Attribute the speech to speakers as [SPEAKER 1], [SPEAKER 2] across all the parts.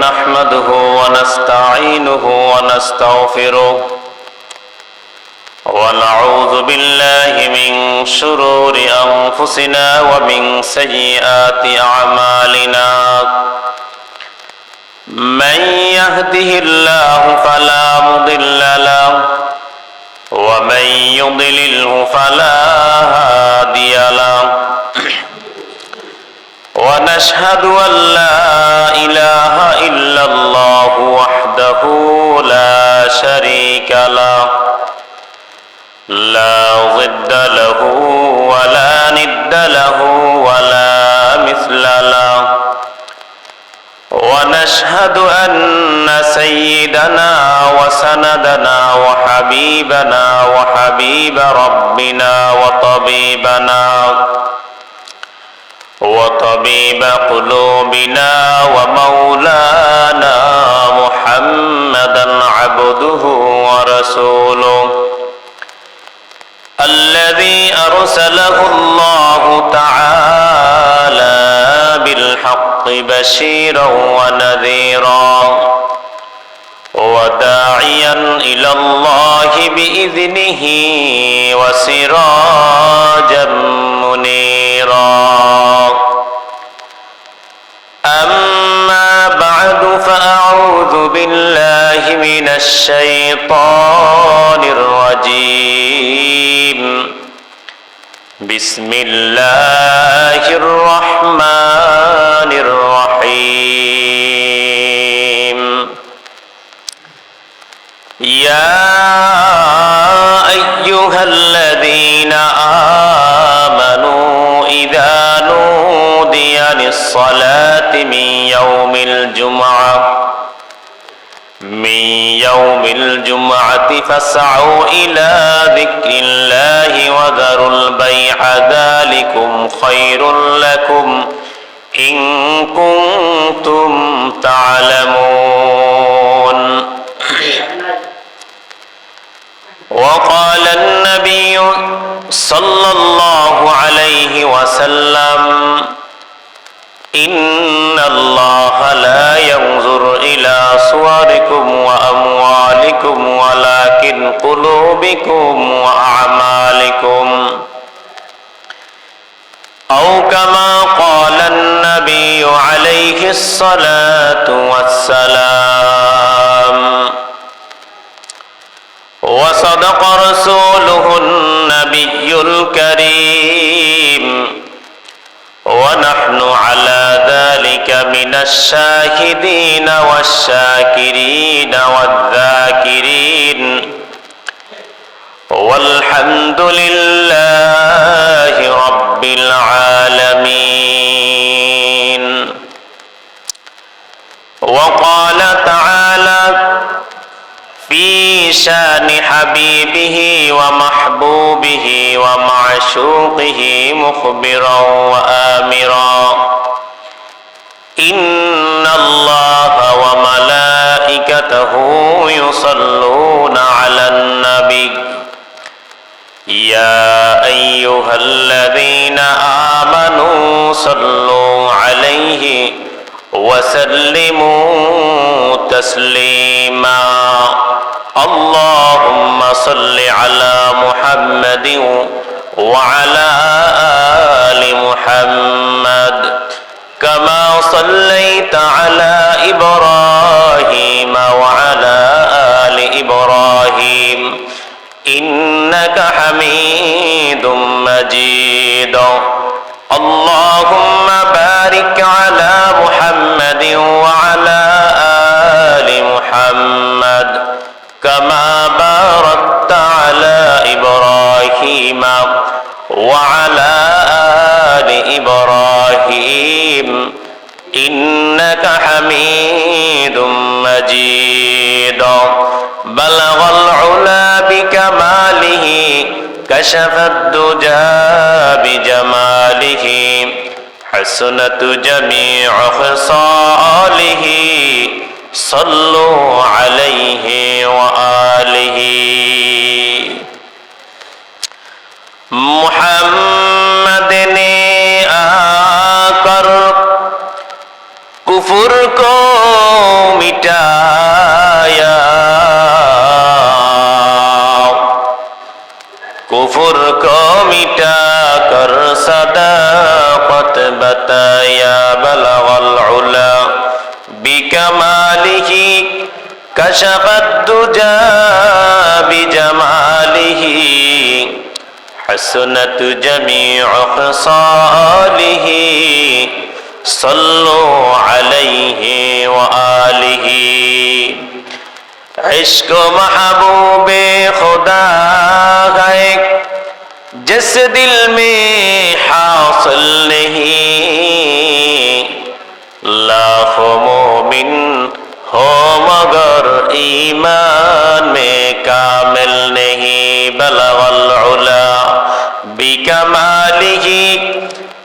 [SPEAKER 1] نحمده ونستعينه ونستغفره ونعوذ بالله من شرور أنفسنا ومن سيئات أعمالنا من يهده الله فلا مضل له ومن يضلله فلا هادي له ونشهد أن لا إله إلا الله وحده لا شريك له لا ضد له ولا ند له ولا مثل له ونشهد أن سيدنا وسندنا وحبيبنا وحبيب ربنا وطبيب قلوبنا ومولانا محمدا عبده ورسوله الذي أرسله الله تعالى بالحق بشيرا ونذيرا وداعيا إلى الله بإذنه وسراجا منيرا أما بعد فأعوذ بالله من الشيطان الرجيم بسم الله الرحمن الرحيم يا أيها الذين آمنوا إذا نودي للصلاة من يوم الجمعة فاسعوا إلى ذكر الله وذروا البيع ذلكم خير لكم إن كنتم تعلمون وقال النبي صلى الله عليه وسلم إن الله لا ينظر إلى صوركم وأموالكم ولكن قلوبكم وأعمالكم أو كما قال النبي عليه الصلاة والسلام وصدق رسوله النبي الكريم ونحن على ذلك من الشاهدين والشاكرين والذاكرين والحمد لله رب العالمين وقال تعالى في شان حبيبه ومحبوبه ومعشوقه مخبرا وآمرا إن الله وملائكته يصلون على النبي يا أيها الذين آمنوا صلوا عليه وسلموا تسليما اللهم صل على محمد وعلى آل محمد كما صليت على إبراهيم وعلى آل إبراهيم إنك حميد مجيد اللهم بارك على محمد وعلى آل محمد كما باركت على إبراهيم وعلى آل إبراهيم إنك حميد مجيد بلغ العلا بكماله كشف الدجى بجماله حسنت جميع خصاله صلوا عليه وآله محمد ने आकर कुफर को بكماله كشف الدجى بجماله حسنت جميع خصاله صلوا عليه وآله عشق محبوب خدا ہے جس دل میں حاصل نہیں لاکھوں مومن ہو مگر ایمان میں کامل نہیں بلغ العلا بکمالہ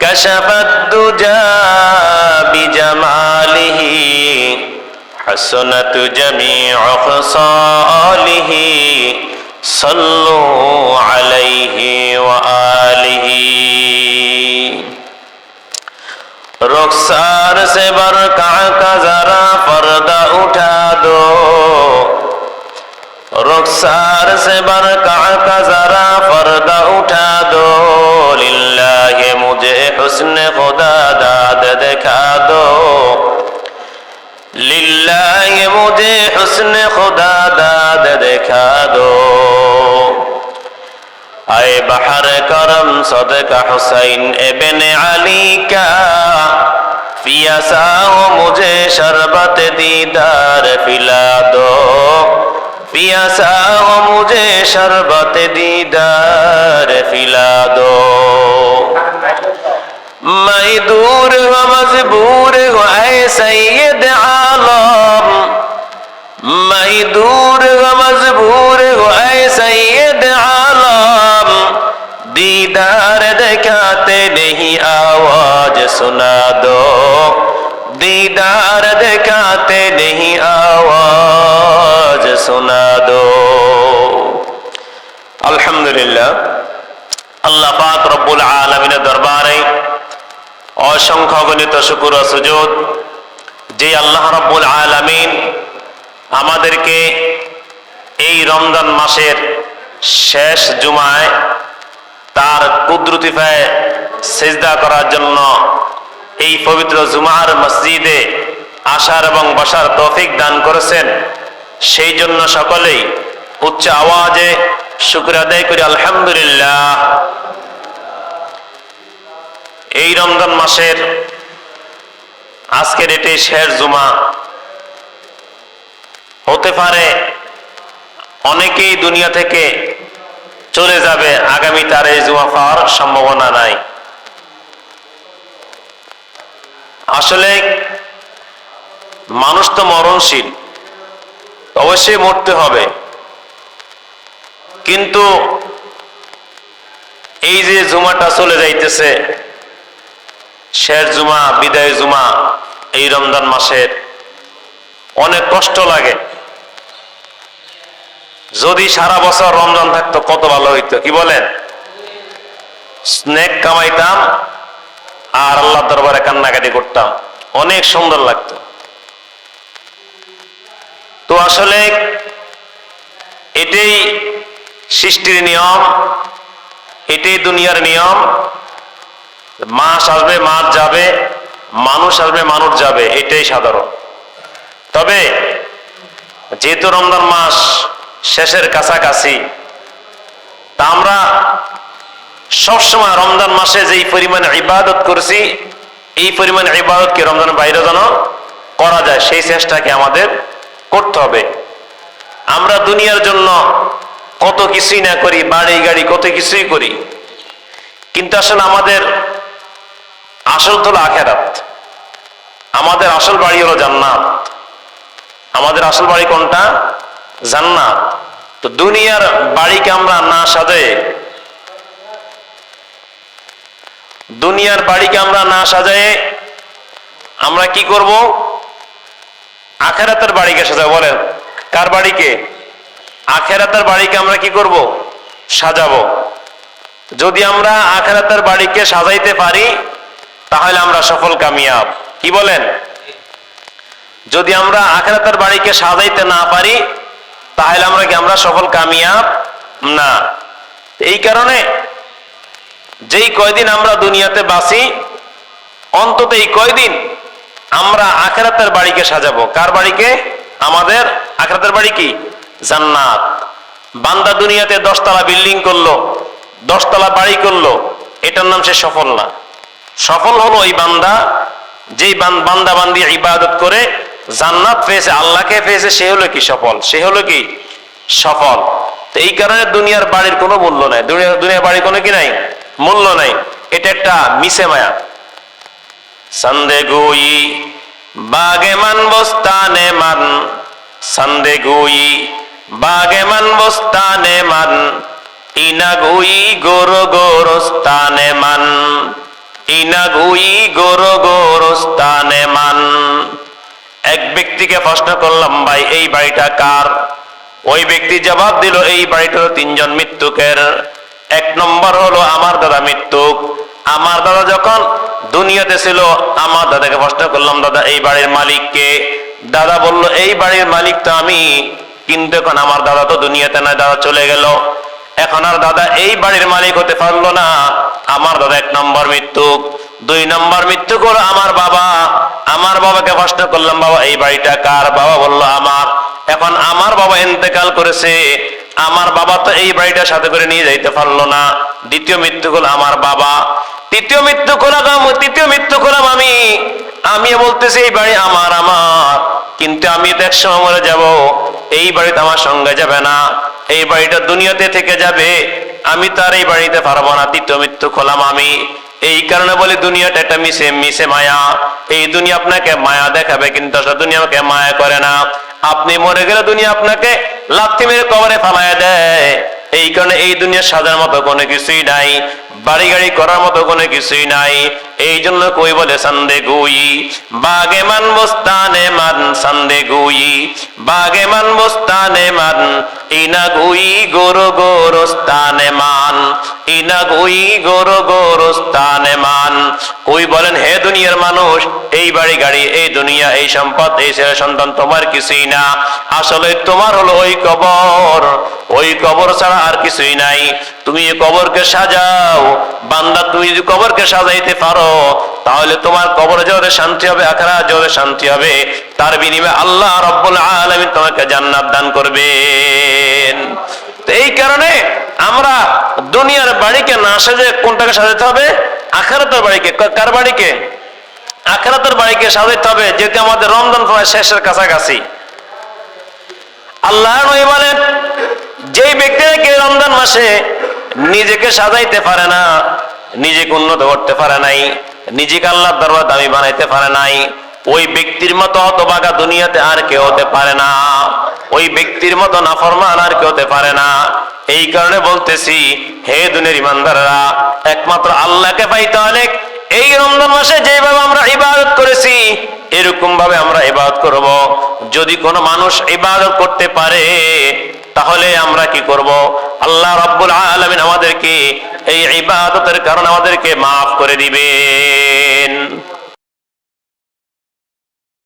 [SPEAKER 1] کشف الدجى بجماله حسنت جميع خصاله صلوا عليه وآله رخسار سے برقع کا ذرا پردہ اٹھا دو رخسار سے برقع کا ذرا پردہ اٹھا دو للہ مجھے حسن خدا داد دکھا دو للہ مجھے حسن خدا داد دکھا دو اے بحر کرم صدقہ حسین ابن علی کا پیاسا ہو مجھے شربت دیدار پلا دو پیاسا ہو مجھے شربت دیدار پلا دو میں دور و مجبور ہوں اے سید عالم میں دور و مجبور ہوں اے سید عالم دیدار دکھاتے نہیں آواز سنا دو دیدار دکھاتے نہیں آواز سنا دو আলহামদুলিল্লাহ আল্লাহ পাক রব্বুল আলামিনের দরবারে অসংখ্য গণিত শুকর ও সুজুদ যে আল্লাহ রব্বুল আলামিন আমাদেরকে এই রমজান মাসের শেষ জুমায় তার কুদরতি পায়ে সিজদা করার জন্য এই পবিত্র জুমার মসজিদে আসার এবং বসার তৌফিক দান করেছেন সেই জন্য সকলেই উচ্চ আওয়াজে শুকর আদায় করি আলহামদুলিল্লাহ। এই রমজান মাসের আজকের এটি শেষ জুমা হতে পারে অনেকেই দুনিয়া থেকে চলে যাবে আগামী তার এই জুমা পাওয়ার সম্ভাবনা নাই। আসলে মানুষ তো মরণশীল অবশ্যই মরতে হবে কিন্তু এই যে জুমাটা চলে যাইতেছে শেষ জুমা বিদায় জুমা এই রমজান মাসের অনেক কষ্ট লাগে। যদি সারা বছর রমজান থাকতো কত ভালো হইতো কি বলেন স্নেক কামাইতাম আর আল্লাহ দরবারে কান্নাকাটি করতাম অনেক সুন্দর লাগতো। তো আসলে এটাই সৃষ্টির নিয়ম এটাই দুনিয়ার নিয়ম মাস আসবে মাস যাবে মানুষ আসবে মানুষ যাবে এটাই সাধারণ। তবে যেহেতু রমজান মাস শেষের কাছাকাছি তা আমরা সবসময় রমজান মাসে যেই পরিমাণে ইবাদত করছি এই পরিমাণে ইবাদতকে রমজানের বাইরে যেন করা যায় সেই চেষ্টাকে আমাদের করতে হবে। আমরা দুনিয়ার জন্য কত কিছুই না করি বাড়ি গাড়ি কত কিছুই করি কিন্তু আসলে আমাদের আসল তো হলো আখিরাত আমাদের আসল বাড়ি হলো জান্নাত আমাদের আসল বাড়ি কোনটা জান্নাত। তো দুনিয়ার বাড়িকে আমরা না সাজায়ে দুনিয়ার বাড়িকে আমরা না সাজায়ে আমরা কি করব আখিরাতের বাড়িকে সাজাবো। বলেন কার বাড়িকে আখিরাতের বাড়িকে আমরা কি করব সাজাবো। যদি আমরা আখিরাতের বাড়িকে সাজাইতে পারি তাহলে আমরা সফল কামিয়াব কি বলেন। যদি আমরা আখিরাতের বাড়িকে সাজাইতে না পারি তাহলে আমরা সফল কামিয়াব না। এই কারণে যেই কয়দিন আমরা দুনিয়াতে বাঁচি অন্তত এই কয়দিন আমরা আখিরাতের বাড়িকে সাজাবো। কার বাড়িকে? আমাদের আখিরাতের বাড়ি কি? জান্নাত। বান্দা দুনিয়াতে 10 তলা বিল্ডিং করলো, 10 তলা বাড়ি করলো, এটার নাম সে সফল না। সফল হলো ওই বান্দা যেই বান্দা বান্দি ইবাদত করে জান্নাত পেয়েছে, আল্লাহকে পেয়েছে, সে হলো কি সফল, সে হলো কি সফল। তো এই কারণে দুনিয়ার বাড়ির কোনো মূল্য নাই, দুনিয়ার বাড়ির কোনো কি নাই, মূল্য নাই। এটা একটা মিছে মায়া। সন্দে গুই বাগে মান বস্তানে মান, সন্দে গুই বাগে মান বস্তানে মান, ইনা গুই গোরো গোরস্তানে মান, ইনা গুই গোরো গোরস্তানে মান। এক ব্যক্তিকে প্রশ্ন করলাম, ভাই এই বাড়িটা কার? ওই ব্যক্তি জবাব দিল, এই বাড়িটা 3 জন মৃত্যুকের। 1 নম্বর হলো আমার দাদা মৃত্যুক। আমার দাদা যখন দুনিয়াতে ছিল, আমার দাদাকে প্রশ্ন করলাম, দাদা এই বাড়ির মালিক কে? দাদা বলল, এই বাড়ির মালিক তো আমি, কিন্তু এখন আমার দাদা তো দুনিয়াতে নাই, দাদা চলে গেল, এখন আর দাদা এই বাড়ির মালিক হতে পারলো না। আমার দাদা 1 নম্বর মৃত্যুক। 2 নম্বর মৃত্যুক হলো আমার বাবা। আমার বাবাকে প্রশ্ন করলাম, বাবা এই বাড়িটা কার? বাবা বলল আমার। এখন আমার বাবা ইন্তেকাল করেছে, আমার বাবা তো এই বাড়িটা সাথে করে নিয়ে যাইতে পারলো না। 2য় মৃত্যু হলো আমার বাবা। 3য় মৃত্যু করলাম আমি। আমি বলতেছি এই বাড়ি আমার আমার, কিন্তু আমি তো একসময় মরে যাব, এই বাড়িতে আমার সঙ্গে যাবে না, এই বাড়িটা দুনিয়াতে থেকে যাবে, আমি তো আর এই বাড়িতে পারবো না। 3য় মৃত্যু হলাম আমি। এই কারণে বলি দুনিয়াটা একটা মিশে মায়া। এই দুনিয়া আপনাকে মায়া দেখাবে, কিন্তু আসলে দুনিয়া আমাকে মায়া করে না। আপনি মরে গেলে দুনিয়া আপনাকে লাথি মেরে কবরে ফালায় দেয়। এই কারণে এই দুনিয়া সাজার মতো কোনো কিছুই নাই, বাড়ি গাড়ি করার মতো কোনো কিছুই নাই। এই জন্য কই বলে সন্দে গুই বাগে মান বস্তানে মান, সন্দে গুই বাগে মান বস্তানে মান, ইনা গুই গোরো গোরস্তানে মান, ইনা গুই গোরো গোরস্তানে মান। কই বলেন, হে দুনিয়ার মানুষ, এই বাড়ি গাড়ি, এই দুনিয়া, এই সম্পদ, এই ছেলে সন্তান তোমার কিছুই না। আসলে তোমার হলো ওই কবর, ওই কবর ছাড়া আর কিছুই নাই। তুমি কবরকে সাজাও বান্দা, তুমি যদি কবরকে সাজাইতে পারো, তাহলে তোমার কবরে জোরে শান্তি হবে, আখিরাতে জোরে শান্তি হবে। তার বিনিময়ে আল্লাহ রাব্বুল আলামিন তোমাকে জান্নাত দান করবেন। তো এই কারণে আমরা দুনিয়ার বাড়িকে না সাজে কোনটাকে সাজাতে হবে? আখিরাতের বাড়িকে। কার বাড়িকে? আখিরাতের বাড়িকে সাজাতে হবে। যেহেতু আমাদের রমজান প্রায় শেষের কাছাকাছি, আল্লাহ নবী বলেন, যেই ব্যক্তিকে রমজান মাসে নিজেকে সাজাইতে পারে না, নিজেকে উন্নত করতে পারে নাই, নিজেকে আল্লাহর দরবারে দামি বানাইতে পারে নাই, ওই ব্যক্তির মতো হতভাগা দুনিয়াতে আর কেউ হতে পারে না। ওই ব্যক্তির মতো নাফরমান আর কেউ হতে পারে না। এই কারণে বলতেছি, হে দুনিয়ার ইমানদাররা, একমাত্র আল্লাহকে পাইতে হলে এই রমজান মাসে যেভাবে আমরা ইবাদত করেছি, এরকম ভাবে আমরা ইবাদত করব। যদি কোনো মানুষ ইবাদত করতে পারে, তাহলে আমরা কি করব? আল্লাহ রাব্বুল আলামিন আমাদেরকে এই ইবাদতের কারণে আমাদেরকে মাফ করে দিবেন।